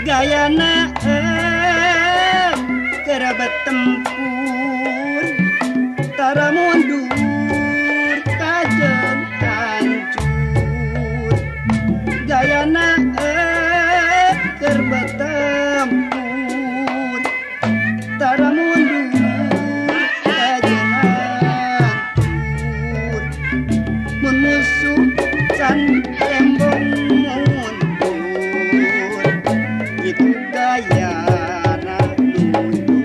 Gayana kerabat tempur tara mundur kajen hancur. Gayana kerabat tempur tara mundur kajen hancur. Mun musuh can tembong gayana nuju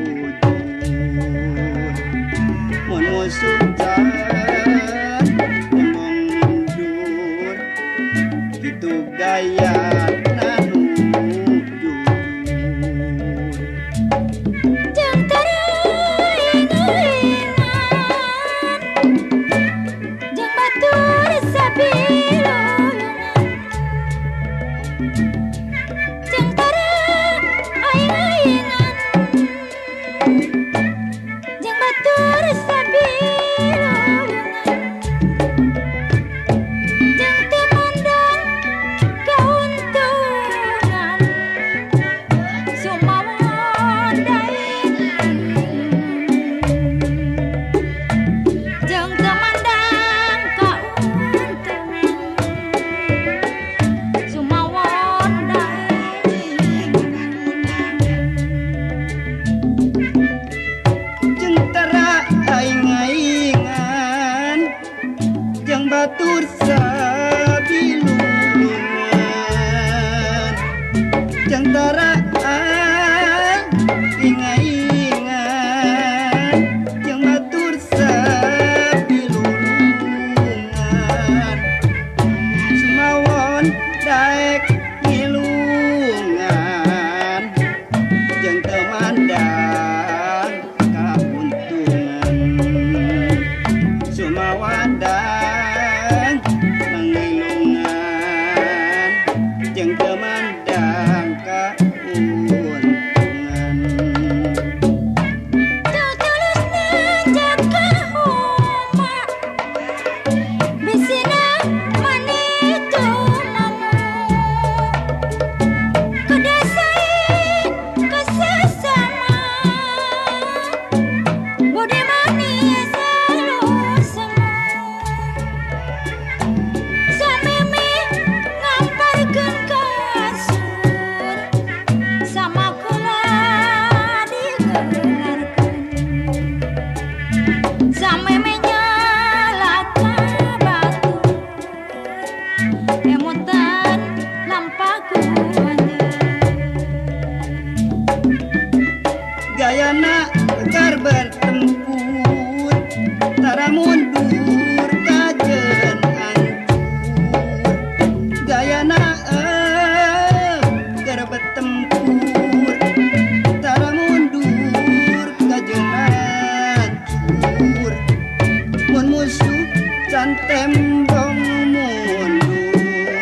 can tembong mundur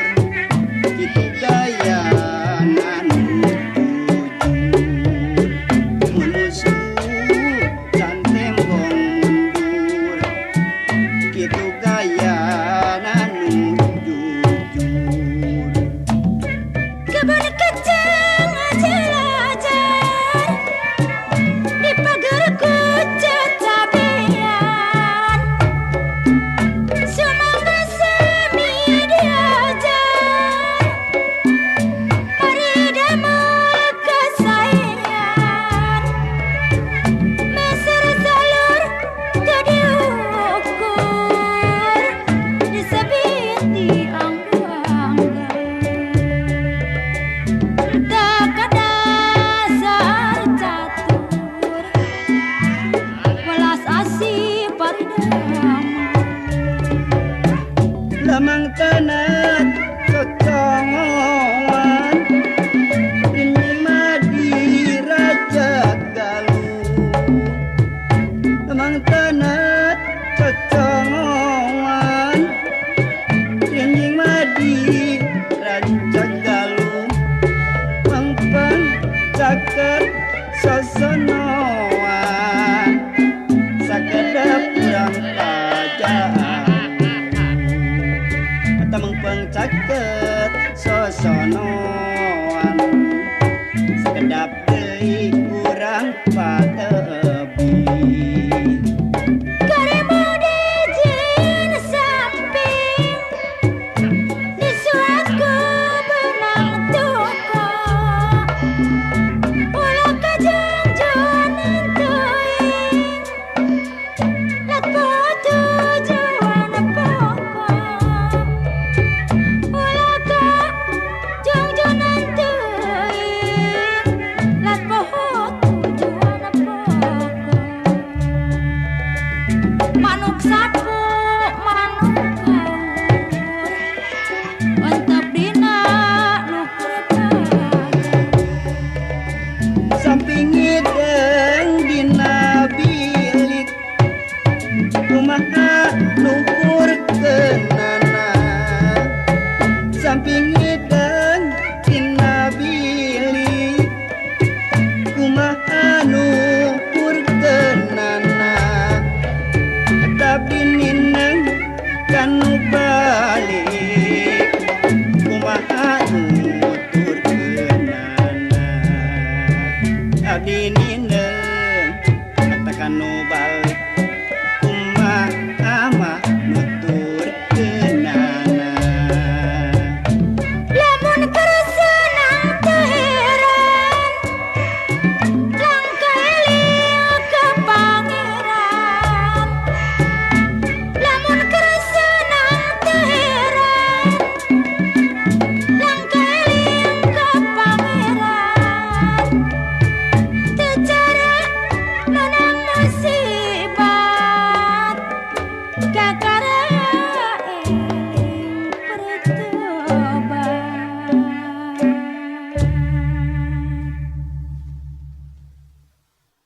itu gaya anu jujur musuh can tembong mundur itu gaya anu jujur kebun kacang ajar-ajar di pagarku cacabean semangga semi diajar mari damel kesayangan meser salur jadi ukur disebiti angga-angga tak ada dasar catur welas asih paridama lemang tenat cocongan ini madi raja galuh lemang tenat cocongan ini madi raja galuh mengpeng caket sosonoan sakedap kurang tajam mengpeng caket sosonoan sekedap deui kurang patebi Karimu dijin samping disuatku benang tuko ulah kajunjunan teuing lat foto tujuan pokok ulah kajunjunan teuing lat foto tujuan pokok manuk sapu manuk gaur ontep dina luhur samping hideng dina bilik kumaha nukur kenana samping hideng dina bilik kumaha nukur kenana tetap dinineng kanu balik kumaha nutur kenana abdi nineng katakan nu balik kumaha mah nutur kenana lamun kersenang teu heran langkah eling ke pangeran lamun kersenang teu heran langkah eling ke pangeran teu cara menang musibat kakak